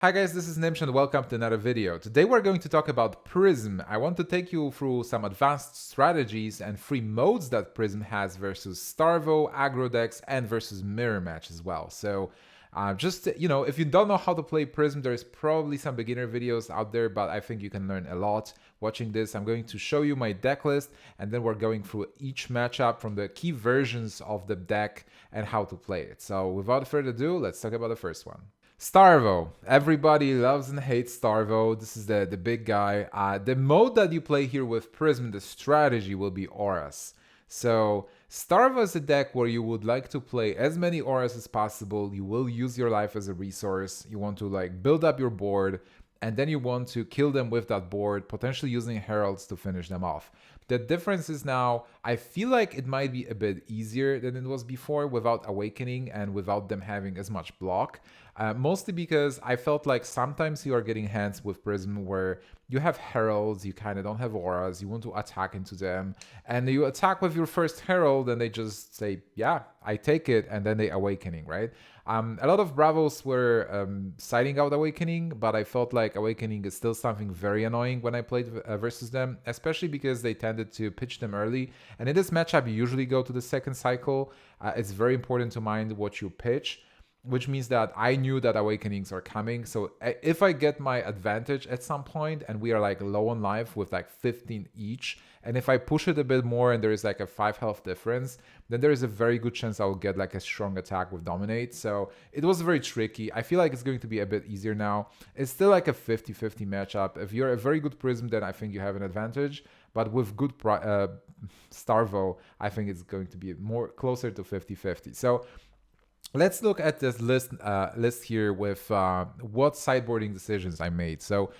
Hi guys, this is Nimsh and welcome to another video. Today we're going to talk about Prism. I want to take you through some advanced strategies and free modes that Prism has versus Starvo, Aggro decks, and versus Mirror Match as well. So if you don't know how to play Prism, there's probably some beginner videos out there, but I think you can learn a lot watching this. I'm going to show you my deck list, and then we're going through each matchup from the key versions of the deck and how to play it. So without further ado, let's talk about the first one. Starvo. Everybody loves and hates Starvo. This is the big guy. The mode that you play here with Prism, the strategy will be auras. So Starvo is a deck where you would like to play as many auras as possible. You will use your life as a resource. You want to build up your board, and then you want to kill them with that board, potentially using heralds to finish them off. The difference is now, I feel like it might be a bit easier than it was before without Awakening and without them having as much block. Mostly because I felt like sometimes you are getting hands with Prism where you have heralds, you kind of don't have auras, you want to attack into them, and you attack with your first herald and they just say, yeah, I take it, and then they Awakening, right? A lot of Bravos were siding out Awakening, but I felt like Awakening is still something very annoying when I played versus them, especially because they tended to pitch them early. And in this matchup, you usually go to the second cycle. It's very important to mind what you pitch, which means that I knew that Awakenings are coming. So if I get my advantage at some point and we are low on life with 15 each, and if I push it a bit more and there is a 5 health difference, then there is a very good chance I will get a strong attack with Dominate. So it was very tricky. I feel like it's going to be a bit easier now. It's still a 50-50 matchup. If you're a very good Prism, then I think you have an advantage. But with good Starvo, I think it's going to be more closer to 50-50. So let's look at this list here with what sideboarding decisions I made. So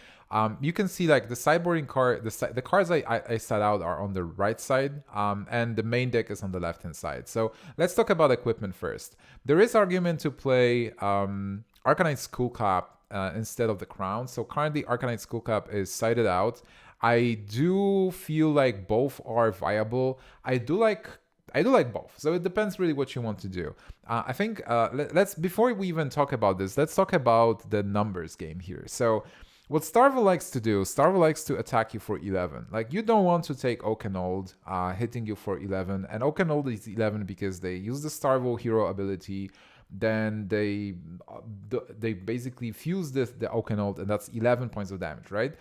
you can see the sideboarding card, the cards I set out are on the right side, and the main deck is on the left hand side. So let's talk about equipment first. There is argument to play Arcanite Skull Cap instead of the Crown. So currently Arcanite Skull Cap is sided out. I do feel like both are viable. I do like both, so it depends really what you want to do. I think let's before we even talk about this, let's talk about the numbers game here. So what Starvo likes to do, Starvo likes to attack you for 11. You don't want to take Oakenold hitting you for 11, and Oakenold is 11 because they use the Starvo hero ability. Then they basically fuse the Oakenold, and that's 11 points of damage, right?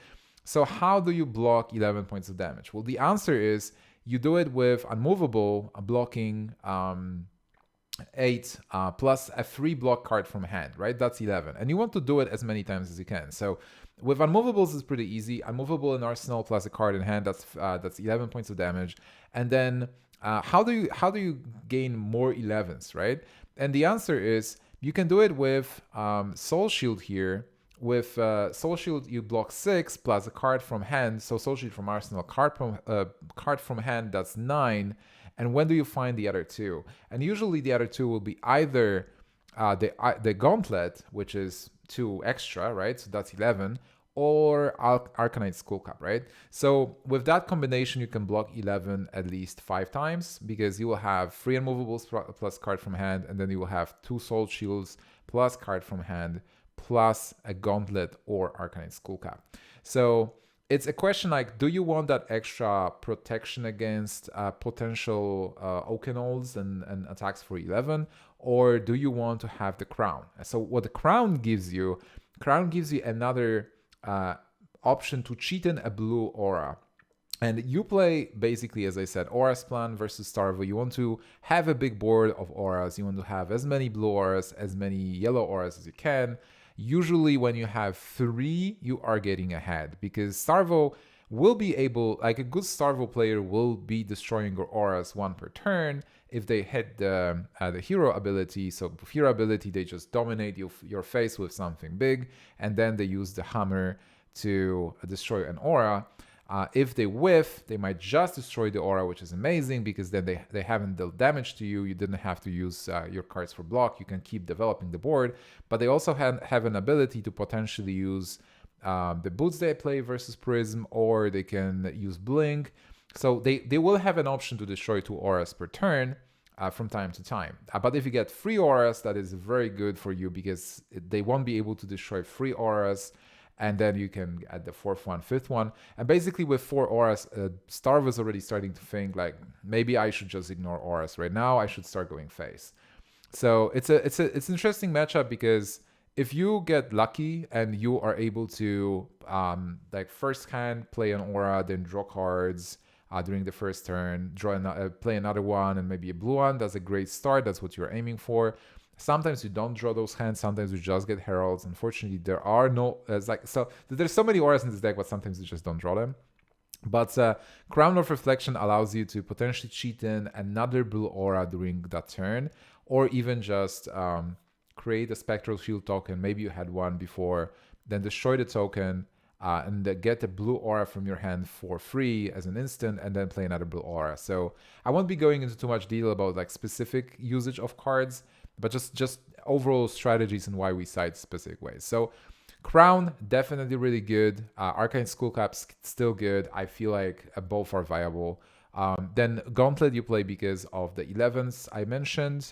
So how do you block 11 points of damage? Well, the answer is you do it with Unmovable, blocking 8 plus a free block card from hand, right? That's 11. And you want to do it as many times as you can. So with Unmovables, it's pretty easy. Unmovable in Arsenal plus a card in hand, that's 11 points of damage. And then how do you gain more 11s, right? And the answer is you can do it with Soul Shield here. With Soul Shield, you block 6 plus a card from hand. So Soul Shield from Arsenal, card from hand, that's 9. And when do you find the other two? And usually the other two will be either the Gauntlet, which is 2 extra, right? So that's 11, or Arcanite Skull Cap, right? So with that combination, you can block 11 at least 5 times, because you will have 3 Unmovables plus card from hand, and then you will have 2 Soul Shields plus card from hand, plus a Gauntlet or Arcanite Skull Cap. So it's a question do you want that extra protection against potential Oakenolds and attacks for 11, or do you want to have the Crown? So what the Crown gives you another option to cheat in a blue aura. And you play, basically, as I said, Auras plan versus Starvo. You want to have a big board of auras. You want to have as many blue auras, as many yellow auras as you can. Usually when you have 3, you are getting ahead, because Starvo will be able, a good Starvo player will be destroying your auras 1 per turn if they hit the hero ability. So with hero ability, they just dominate your face with something big, and then they use the hammer to destroy an aura. If they whiff, they might just destroy the aura, which is amazing, because then they haven't dealt damage to you. You didn't have to use your cards for block. You can keep developing the board. But they also have an ability to potentially use the boots they play versus Prism, or they can use Blink. So they will have an option to destroy 2 auras per turn. from time to time. But if you get free auras, that is very good for you because they won't be able to destroy free auras. And then you can add the fourth one, fifth one. And basically with 4 auras, Starvo is already starting to think like, maybe I should just ignore auras right now. I should start going face. So it's an interesting matchup because if you get lucky and you are able to like first hand play an aura, then draw cards during the first turn, play another one and maybe a blue one, that's a great start. That's what you're aiming for. Sometimes you don't draw those hands. Sometimes you just get heralds. Unfortunately, there are no there's so many auras in this deck, but sometimes you just don't draw them. But Crown of Reflection allows you to potentially cheat in another blue aura during that turn, or even just create a Spectral Shield token. Maybe you had one before, then destroy the token and get a blue aura from your hand for free as an instant, and then play another blue aura. So I won't be going into too much detail about like specific usage of cards, but just overall strategies and why we side specific ways. So Crown, definitely really good. Arcane Skullcap's still good. I feel like both are viable. Then Gauntlet you play because of the 11s I mentioned.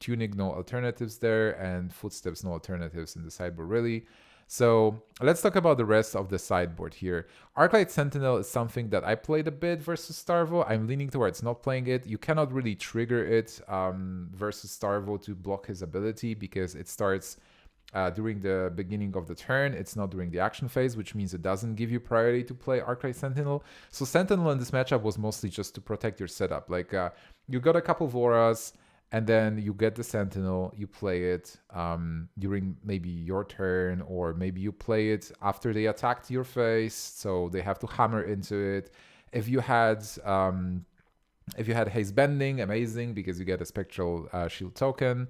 Tunic, no alternatives there, and Footsteps, no alternatives in the sideboard really. So let's talk about the rest of the sideboard here. Arclight Sentinel is something that I played a bit versus Starvo. I'm leaning towards not playing it. You cannot really trigger it versus Starvo to block his ability because it starts during the beginning of the turn. It's not during the action phase, which means it doesn't give you priority to play Arclight Sentinel. So Sentinel in this matchup was mostly just to protect your setup. Like you got a couple of auras, and then you get the Sentinel, you play it during maybe your turn, or maybe you play it after they attacked your face, so they have to hammer into it. If you had Haze Bending, amazing, because you get a Spectral Shield token.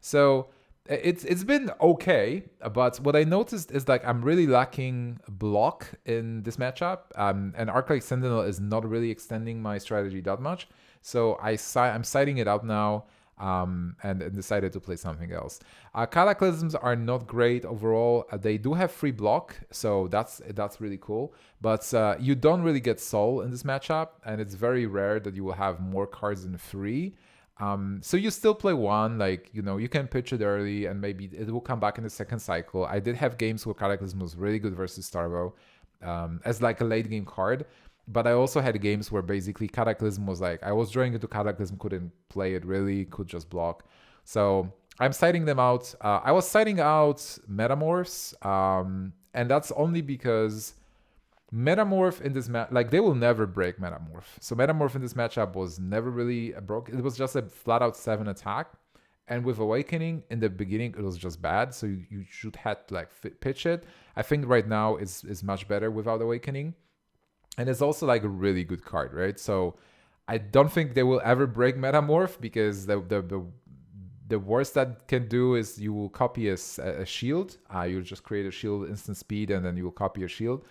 So it's been okay, but what I noticed is like I'm really lacking block in this matchup, and Arclight Sentinel is not really extending my strategy that much. So I'm siding it out now and decided to play something else. Cataclysms are not great overall. They do have free block, so that's really cool. But you don't really get soul in this matchup, and it's very rare that you will have more cards than 3. So you still play one, like, you know, you can pitch it early and maybe it will come back in the second cycle. I did have games where Cataclysm was really good versus Starvo as like a late game card. But I also had games where basically Cataclysm was like, I was drawing into Cataclysm, couldn't play it really, could just block. So I'm siding them out. I was siding out Metamorphs, and that's only because Metamorph in this match, like they will never break Metamorph. So Metamorph in this matchup was never really broke. It was just a flat out 7 attack. And with Awakening in the beginning, it was just bad. So you should have to like pitch it. I think right now is much better without Awakening. And it's also like a really good card, right? So I don't think they will ever break Metamorph, because the worst that can do is you will copy a shield. You'll just create a shield, instant speed, and then you will copy a shield.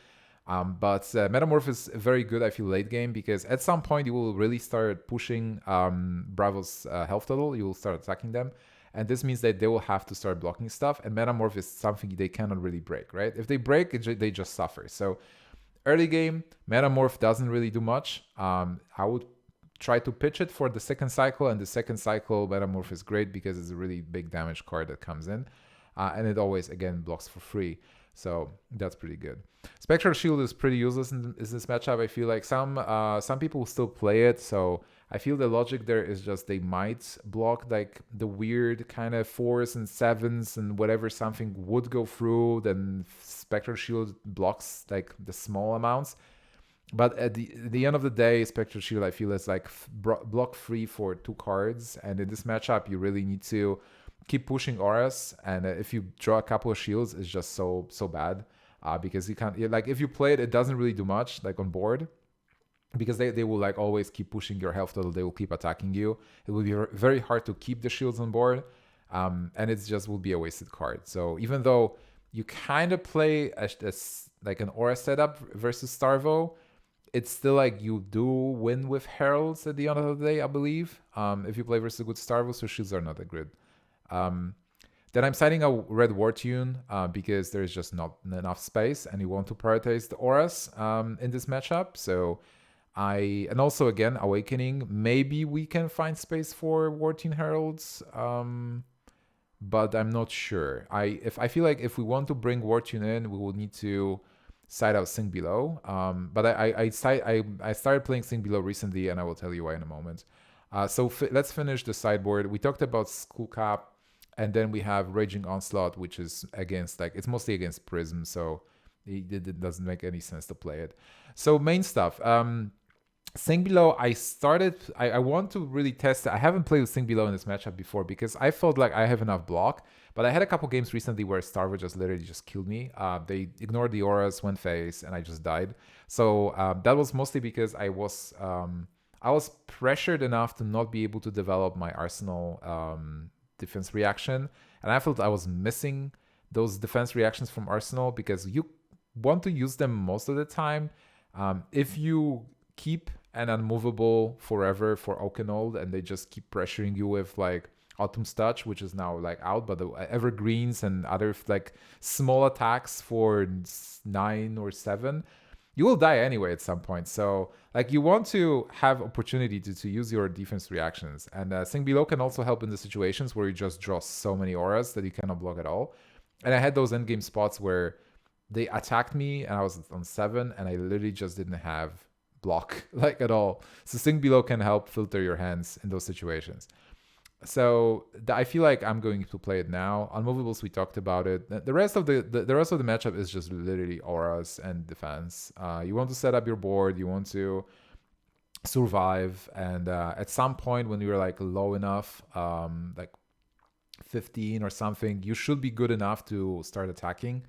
But Metamorph is very good, I feel, late game, because at some point you will really start pushing Bravo's health total. You will start attacking them. And this means that they will have to start blocking stuff. And Metamorph is something they cannot really break, right? If they break, they just suffer. So early game, Metamorph doesn't really do much. I would try to pitch it for the second cycle, and the second cycle, Metamorph is great because it's a really big damage card that comes in. And it always, again, blocks for free. So that's pretty good. Spectral Shield is pretty useless in this matchup. I feel like some people will still play it. So I feel the logic there is just they might block like the weird kind of 4s and 7s and whatever something would go through. Then Spectral Shield blocks like the small amounts. But at the end of the day, Spectral Shield, I feel, is like block free for 2 cards. And in this matchup, you really need to keep pushing auras. And if you draw a couple of shields, it's just so bad. Because you can't, like, if you play it, it doesn't really do much, like, on board. Because they will, like, always keep pushing your health total. They will keep attacking you. It will be very hard to keep the shields on board. And it just will be a wasted card. So even though you kind of play like an aura setup versus Starvo, it's still like you do win with heralds at the end of the day, I believe. If you play versus a good Starvo, so shields are not that good. Then I'm citing a red War Tune because there's just not enough space, and you want to prioritize the auras in this matchup. So And also again, Awakening. Maybe we can find space for Wartune Heralds, but I'm not sure. I feel like if we want to bring Wartune in, we will need to side out Sing Below. But I started playing Sing Below recently, and I will tell you why in a moment. So let's finish the sideboard. We talked about Skull Cap, and then we have Raging Onslaught, which is against, like, it's mostly against Prism, so it doesn't make any sense to play it. So main stuff. Sing Below, I want to really test it. I haven't played with Sing Below in this matchup before because I felt like I have enough block, but I had a couple games recently where Starvo just literally just killed me. They ignored the auras, went face, and I just died. So that was mostly because I was pressured enough to not be able to develop my Arsenal defense reaction, and I felt I was missing those defense reactions from Arsenal because you want to use them most of the time. If you keep an unmovable forever for Oakenold and they just keep pressuring you with like Autumn's Touch, which is now like out, but the Evergreens and other like small attacks for 9 or 7, you will die anyway at some point. So like you want to have opportunity to use your defense reactions. And Sing Below can also help in the situations where you just draw so many auras that you cannot block at all. And I had those endgame spots where they attacked me and I was on 7 and I literally just didn't have block like at all. So Sing Below can help filter your hands in those situations. So I feel like I'm going to play it now. Unmovables, we talked about it. The rest of the matchup is just literally auras and defense. You want to set up your board. You want to survive, and at some point when you're like low enough, like 15 or something, you should be good enough to start attacking.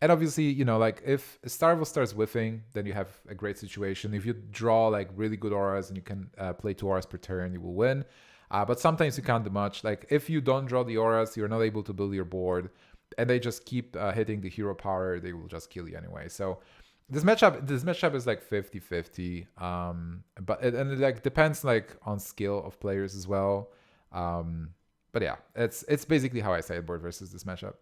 And obviously, you know, like if Starvo starts whiffing, then you have a great situation. If you draw like really good auras and you can play 2 auras per turn, you will win. But sometimes you can't do much. Like if you don't draw the auras, you're not able to build your board, and they just keep hitting the hero power, they will just kill you anyway. So this matchup is like 50-50. But it like depends like on skill of players as well. But yeah, it's basically how I sideboard versus this matchup.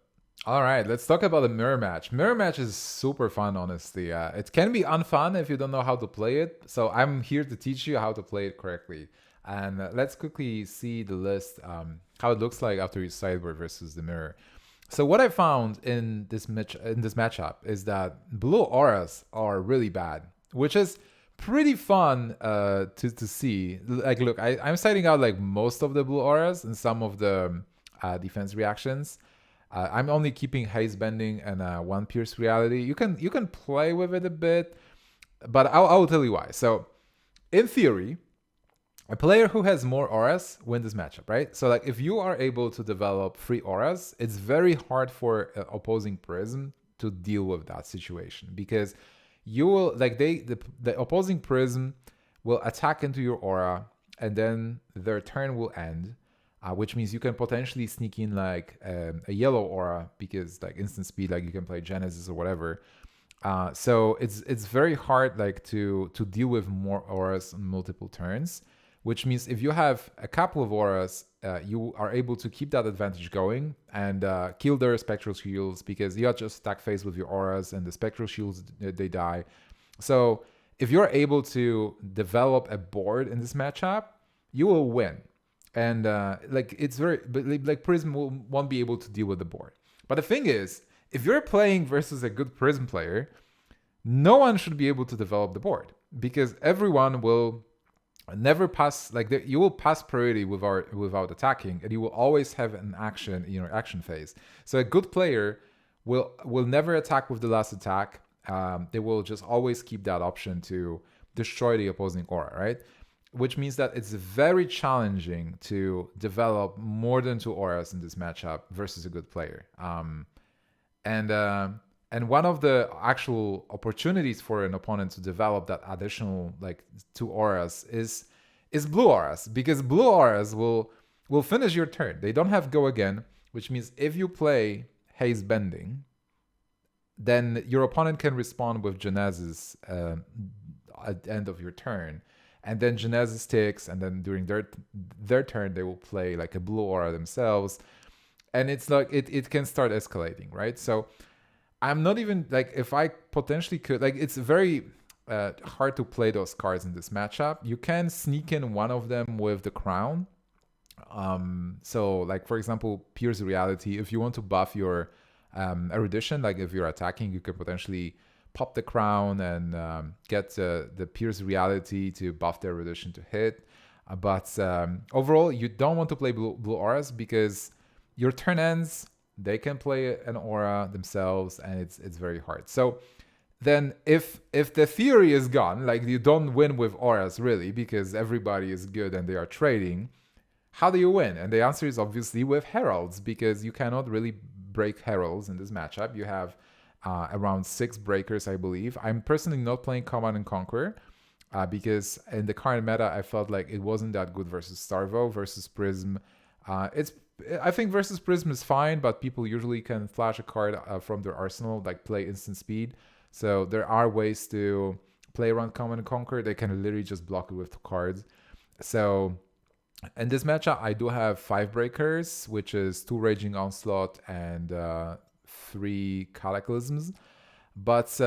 All right, let's talk about the mirror match. Mirror match is super fun, honestly. It can be unfun if you don't know how to play it. So I'm here to teach you how to play it correctly. And let's quickly see the list, how it looks like after you sideboard versus the mirror. So what I found in this matchup is that blue auras are really bad, which is pretty fun to see. Like, look, I'm citing out like most of the blue auras and some of the defense reactions. I'm only keeping Haze Bending and One Pierce Reality. You can play with it a bit, but I'll tell you why. So, in theory, a player who has more auras win this matchup, right? So, like, if you are able to develop 3 auras, it's very hard for opposing Prism to deal with that situation because you will like the opposing Prism will attack into your aura, and then their turn will end. Which means you can potentially sneak in like a yellow aura because like instant speed, like you can play Genesis or whatever. So it's very hard like to deal with more auras on multiple turns, which means if you have a couple of auras, you are able to keep that advantage going and kill their spectral shields because you just stack phase with your auras and the spectral shields, they die. So if you're able to develop a board in this matchup, you will win. And like it's very, but like Prism won't be able to deal with the board. But the thing is, if you're playing versus a good Prism player, no one should be able to develop the board because everyone will never pass. Like you will pass priority without attacking, and you will always have an action in your action phase. So a good player will never attack with the last attack. They will just always keep that option to destroy the opposing aura, right? Which means that it's very challenging to develop more than 2 auras in this matchup versus a good player. And one of the actual opportunities for an opponent to develop that additional like 2 auras is blue auras, because blue auras will finish your turn. They don't have go again, which means if you play Haze Bending, then your opponent can respond with Genesis at the end of your turn. And then Genesis ticks, and then during their turn, they will play like a blue aura themselves. And it's like, it can start escalating, right? So I'm not even, like, if I potentially could, like, it's very, hard to play those cards in this matchup. You can sneak in one of them with the crown. So like for example, Pierce Reality, if you want to buff your erudition, like if you're attacking, you could potentially pop the crown and get the Pierce Reality to buff the erudition to hit. But overall, you don't want to play blue auras because your turn ends, they can play an aura themselves, and it's very hard. So then if the theory is gone, like you don't win with auras really because everybody is good and they are trading, how do you win? And the answer is obviously with heralds, because you cannot really break heralds in this matchup. You have around 6 breakers, I believe. I'm personally not playing Command and Conquer because in the current meta, I felt like it wasn't that good versus Starvo. Versus Prism, I think versus Prism is fine, but people usually can flash a card from their arsenal, like play instant speed. So there are ways to play around Command and Conquer. They can literally just block it with 2 cards. So in this matchup, I do have 5 breakers, which is 2 Raging Onslaught and 3 Cataclysms. But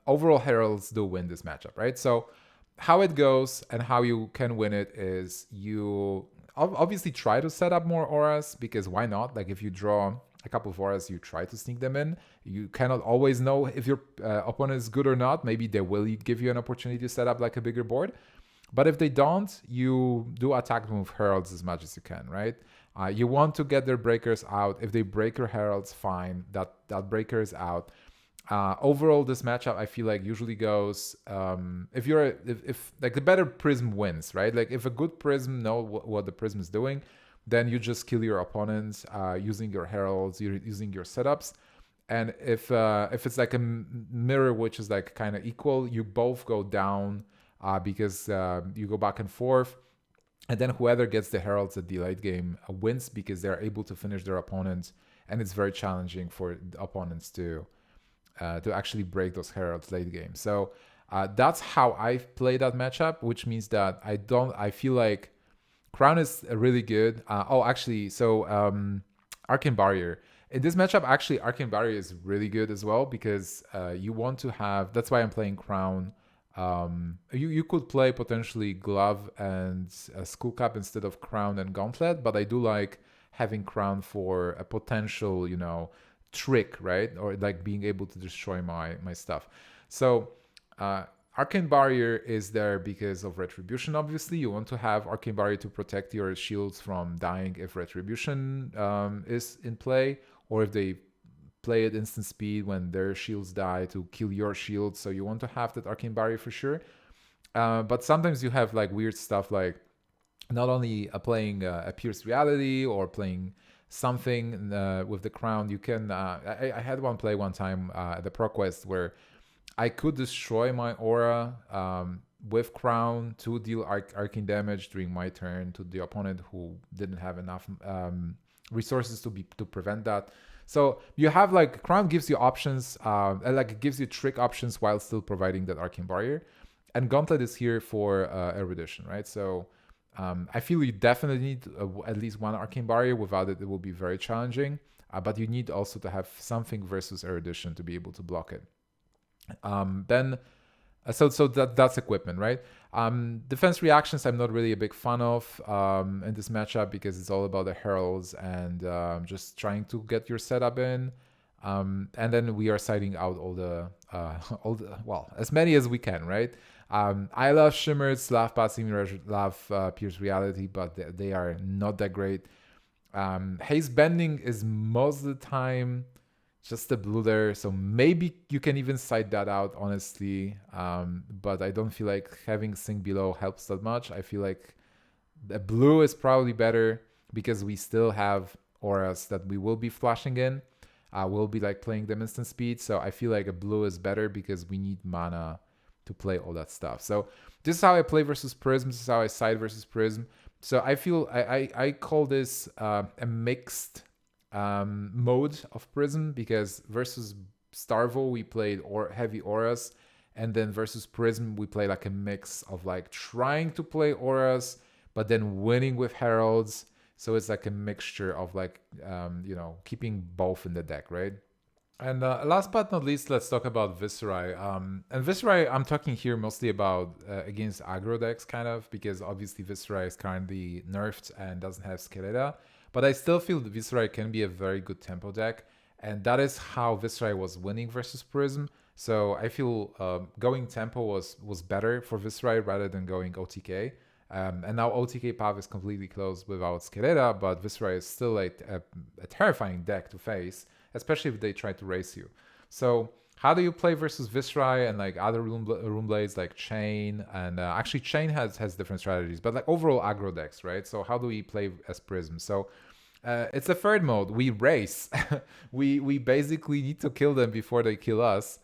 overall, Heralds do win this matchup, right? So how it goes and how you can win it is you obviously try to set up more auras, because why not? Like if you draw a couple of auras, you try to sneak them in. You cannot always know if your opponent is good or not. Maybe they will give you an opportunity to set up like a bigger board. But if they don't, you do attack them with heralds as much as you can, right? You want to get their breakers out. If they break your heralds, fine. That breaker is out. Overall, this matchup I feel like usually goes if like the better Prism wins, right? Like if a good Prism know what the Prism is doing, then you just kill your opponents using your heralds, using your setups. And if it's like a mirror which is like kind of equal, you both go down because you go back and forth. And then whoever gets the heralds at the late game wins, because they're able to finish their opponents, and it's very challenging for the opponents to actually break those heralds late game. So that's how I play that matchup, which means that I feel like Crown is really good. Arcane Barrier. In this matchup, actually, Arcane Barrier is really good as well, because you want to have, that's why I'm playing Crown. You could play potentially Glove and Skull Cap instead of Crown and Gauntlet, but I do like having Crown for a potential, trick, right? Or like being able to destroy my stuff. So Arcane Barrier is there because of Retribution, obviously. You want to have Arcane Barrier to protect your shields from dying if Retribution is in play, or if they play at instant speed when their shields die to kill your shields. So you want to have that Arcane Barrier for sure. But sometimes you have like weird stuff, like not only playing a Pierce Reality or playing something with the Crown. You can I had one play one time at the ProQuest where I could destroy my aura with Crown to deal arcane damage during my turn to the opponent who didn't have enough resources to prevent that. So you have like Crown gives you options, like it gives you trick options while still providing that Arcane Barrier, and Gauntlet is here for erudition, right? So I feel you definitely need at least one Arcane Barrier. Without it, it will be very challenging. But you need also to have something versus erudition to be able to block it. So that's equipment, right? Defense reactions I'm not really a big fan of in this matchup, because it's all about the heralds and just trying to get your setup in. And then we are siding out all the as many as we can, right? I love Shimmers, love Passing Mirage, love Pierce Reality, but they are not that great. Haze Bending is most of the time just a blue there, so maybe you can even side that out, honestly. But I don't feel like having Sink Below helps that much. I feel like the blue is probably better because we still have auras that we will be flashing in. We'll be like playing them instant speed, so I feel like a blue is better because we need mana to play all that stuff. So this is how I play versus Prism. This is how I side versus Prism. So I feel I call this a mixed mode of Prism, because versus Starvo we played heavy auras, and then versus Prism we play like a mix of like trying to play auras but then winning with heralds. So it's like a mixture of like keeping both in the deck, right? And last but not least, let's talk about Viscerai. And Viscerai, I'm talking here mostly about against aggro decks, kind of, because obviously Viscerai is currently nerfed and doesn't have Skeleta. But I still feel that Viscerai can be a very good tempo deck, and that is how Viscerai was winning versus Prism. So I feel going tempo was better for Viscerai rather than going OTK. And now OTK path is completely closed without Skeleta, but Viscerai is still a terrifying deck to face, especially if they try to race you. So how do you play versus Viscerai and like other room blades like Chain? And actually Chain has different strategies, but like overall aggro decks, right? So how do we play as Prism? So it's a third mode. We race. we basically need to kill them before they kill us.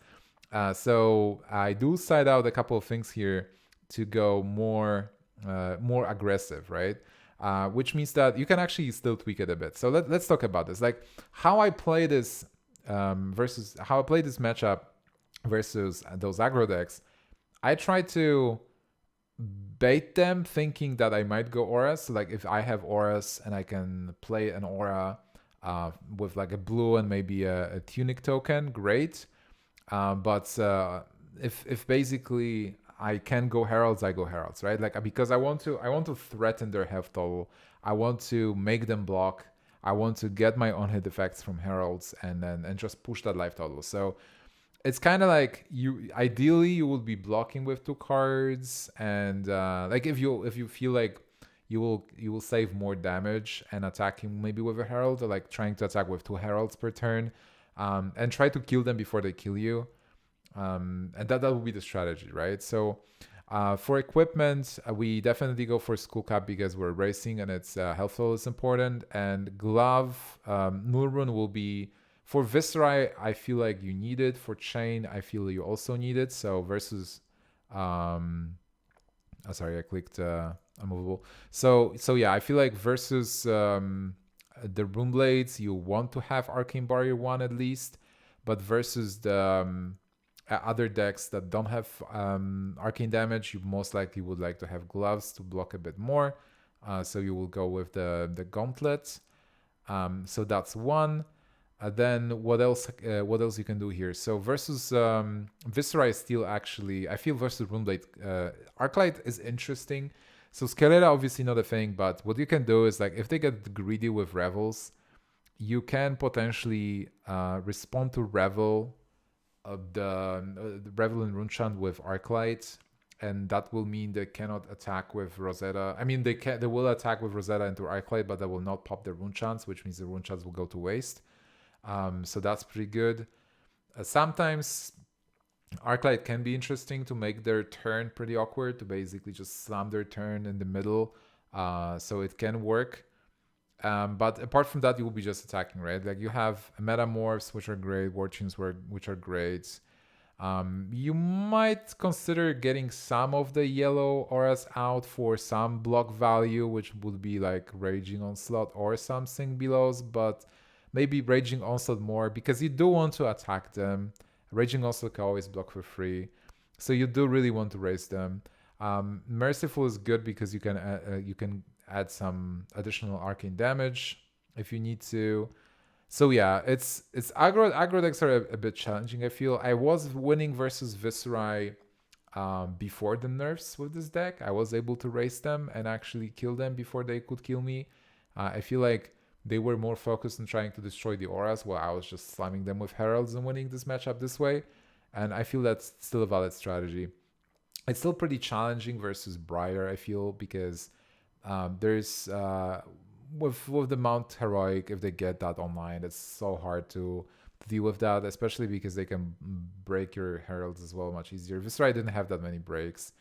So I do side out a couple of things here to go more aggressive, right? Which means that you can actually still tweak it a bit. So let's talk about this. Like how I play this versus how I play this matchup versus those aggro decks. I try to bait them thinking that I might go auras. So like if I have auras and I can play an aura with like a blue and maybe a tunic token, great. But if basically I can go heralds, I go heralds, right? Like because I want to threaten their health total. I want to make them block. I want to get my own hit effects from heralds and just push that life total. So it's kind of like ideally you will be blocking with 2 cards, and like if you feel like you will save more damage and attacking maybe with a herald, or like trying to attack with 2 heralds per turn, and try to kill them before they kill you. And that would be the strategy, right? So for equipment, we definitely go for Skull Cap because we're racing and its health total is important. And Glove, Nulrun will be, for Viscerai, I feel like you need it. For Chain, I feel you also need it. So versus, sorry, I clicked unmovable. So yeah, I feel like versus the Rune Blades, you want to have Arcane Barrier 1 at least, but versus the other decks that don't have arcane damage, you most likely would like to have gloves to block a bit more. So you will go with the gauntlet. So that's one. Then what else? What else you can do here? So versus Viscerai Steel, actually, I feel versus Runeblade, Arclight is interesting. So Skeleta obviously not a thing, but what you can do is like if they get greedy with Revels, you can potentially respond to Revel the Revel and Runechant with Arclight, and that will mean they cannot attack with Rosetta. I mean, they will attack with Rosetta into Arclight, but they will not pop their Runechants, which means the Runechants will go to waste. So that's pretty good. Sometimes Arclight can be interesting to make their turn pretty awkward, to basically just slam their turn in the middle. So it can work. But apart from that, you will be just attacking, right? Like you have Metamorphs, which are great, War Tunes, which are great. You might consider getting some of the yellow auras out for some block value, which would be like Raging Onslaught or something below, but maybe Raging Onslaught more because you do want to attack them. Raging Onslaught can always block for free, so you do really want to raise them. Merciful is good because you can add some additional arcane damage if you need to. So yeah, it's aggro decks are a bit challenging. I feel I was winning versus Viscerai before the nerfs with this deck. I was able to race them and actually kill them before they could kill me. I feel like they were more focused on trying to destroy the auras while I was just slamming them with heralds and winning this matchup this way. And I feel that's still a valid strategy. It's still pretty challenging versus Briar, I feel, because there's with the Mount Heroic, if they get that online, it's so hard to deal with that, especially because they can break your heralds as well much easier. Viscerai didn't have that many breaks.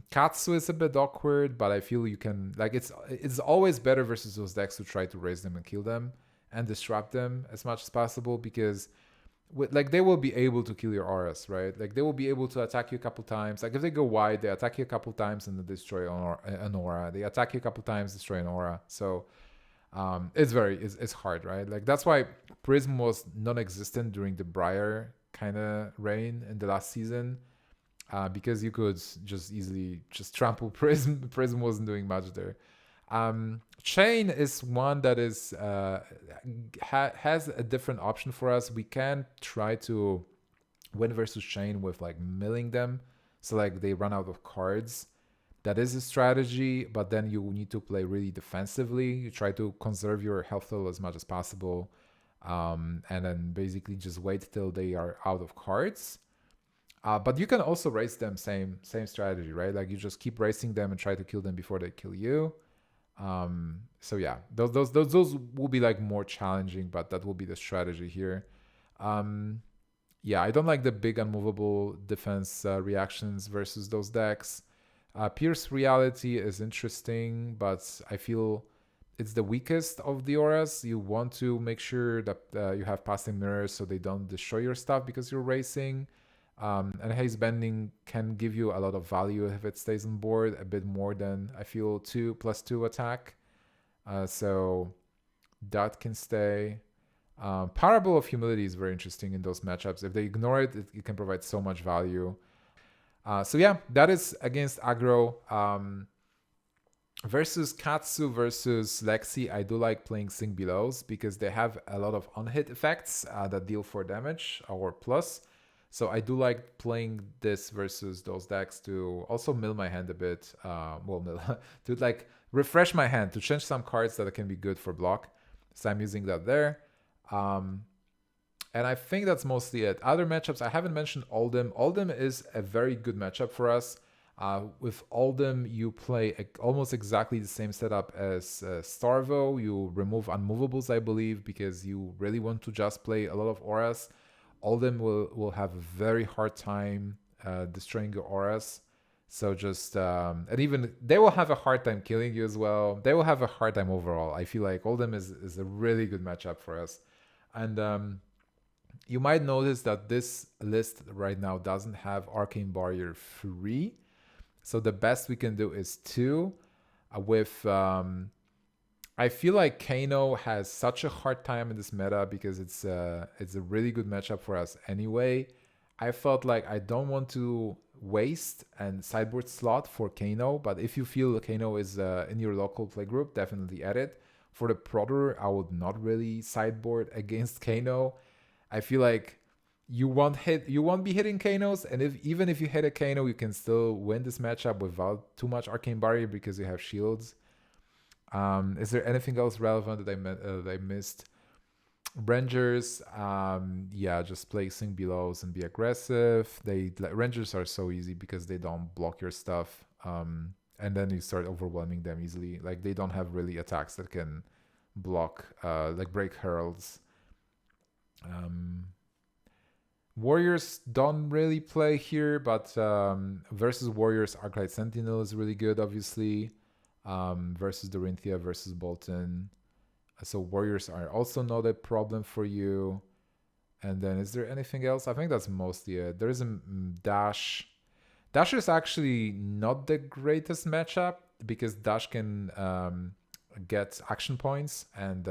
Katsu is a bit awkward, but I feel you can, like, it's always better versus those decks to try to raise them and kill them and disrupt them as much as possible, because like they will be able to kill your auras, right? Like they will be able to attack you a couple times. Like if they go wide, they attack you a couple times and they destroy an aura. They attack you a couple times, destroy an aura. So it's hard, right? Like that's why Prism was non-existent during the Briar kind of reign in the last season, because you could just easily just trample Prism. Prism wasn't doing much there. Chain is one that is has a different option for us. We can try to win versus Chain with like milling them, so like they run out of cards. That is a strategy, but then you need to play really defensively. You try to conserve your health total as much as possible, and then basically just wait till they are out of cards. But you can also race them, same strategy, right? Like you just keep racing them and try to kill them before they kill you. So yeah, those will be like more challenging, but that will be the strategy here. Yeah, I don't like the big unmovable defense reactions versus those decks. Pierce Reality is interesting, but I feel it's the weakest of the auras. You want to make sure that you have passing mirrors so they don't destroy your stuff because you're racing. And Haze Bending can give you a lot of value if it stays on board, a bit more than I feel 2+2 attack. So that can stay. Parable of Humility is very interesting in those matchups. If they ignore it, it can provide so much value. So yeah, that is against Aggro. Versus Katsu versus Lexi, I do like playing Sing Belows because they have a lot of on-hit effects that deal 4 damage or plus. So I do like playing this versus those decks to also mill my hand a bit. To like refresh my hand, to change some cards that can be good for block. So I'm using that there. And I think that's mostly it. Other matchups, I haven't mentioned Oldhim. Oldhim is a very good matchup for us. With Oldhim, you play almost exactly the same setup as Starvo. You remove unmovables, I believe, because you really want to just play a lot of auras. Oldhim will have a very hard time destroying your auras. So just, and even they will have a hard time killing you as well. They will have a hard time overall. I feel like Oldhim is a really good matchup for us. And you might notice that this list right now doesn't have Arcane Barrier 3. So the best we can do is 2 with... I feel like Kano has such a hard time in this meta because it's a really good matchup for us anyway. I felt like I don't want to waste and sideboard slot for Kano, but if you feel Kano is in your local playgroup, definitely add it. For the Protor, I would not really sideboard against Kano. I feel like you won't be hitting Kanos, and even if you hit a Kano, you can still win this matchup without too much Arcane Barrier because you have shields. Is there anything else relevant that I missed? Rangers, yeah, just play Sing Belows and be aggressive. Rangers are so easy because they don't block your stuff, and then you start overwhelming them easily. Like they don't have really attacks that can block, like break heralds. Warriors don't really play here, but versus Warriors, Arclight Sentinel is really good, obviously. Versus Dorinthia, versus Bolton. So Warriors are also not a problem for you. And then is there anything else? I think that's mostly it. There is a Dash. Dash is actually not the greatest matchup because Dash can get action points. And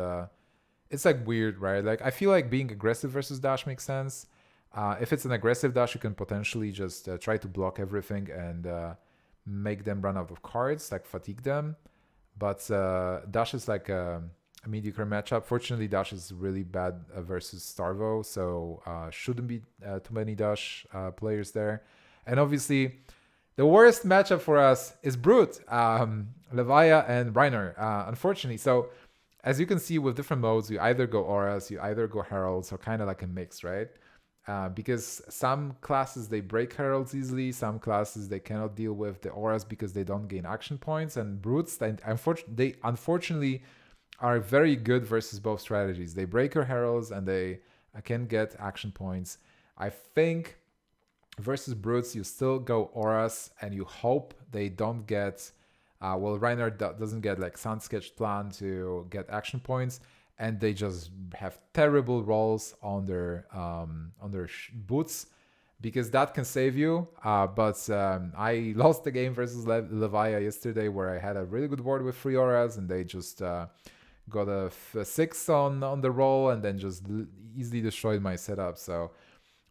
it's like weird, right? Like I feel like being aggressive versus Dash makes sense. If it's an aggressive Dash, you can potentially just try to block everything and make them run out of cards, like fatigue them. But Dash is like a mediocre matchup. Fortunately, Dash is really bad versus Starvo, so shouldn't be too many Dash players there. And obviously, the worst matchup for us is Brute, Levaya and Reiner, unfortunately. So as you can see with different modes, you either go Auras, you either go Heralds, or kind of like a mix, right? Because some classes, they break Heralds easily. Some classes, they cannot deal with the Auras because they don't gain action points. And Brutes, they unfortunately are very good versus both strategies. They break your Heralds and they can get action points. I think versus Brutes, you still go Auras and you hope they don't get... Reiner doesn't get like Sun Sketch Plan to get action points. And they just have terrible rolls on their boots because that can save you. But I lost the game versus Levaya yesterday where I had a really good board with 3 auras and they just got a 6 on the roll and then just easily destroyed my setup. So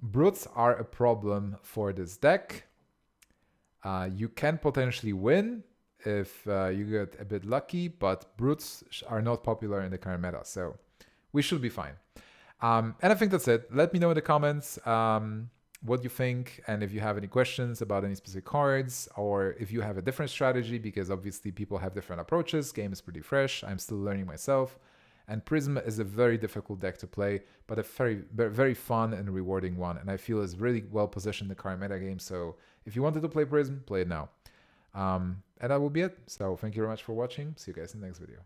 Brutes are a problem for this deck. You can potentially win if you get a bit lucky, but brutes are not popular in the current meta, so we should be fine. And I think that's it. Let me know in the comments what you think, and if you have any questions about any specific cards, or if you have a different strategy, because obviously people have different approaches. Game is pretty fresh. I'm still learning myself. And Prism is a very difficult deck to play, but a very, very fun and rewarding one. And I feel is really well positioned in the current meta game. So if you wanted to play Prism, play it now. And that will be it. So thank you very much for watching. See you guys in the next video.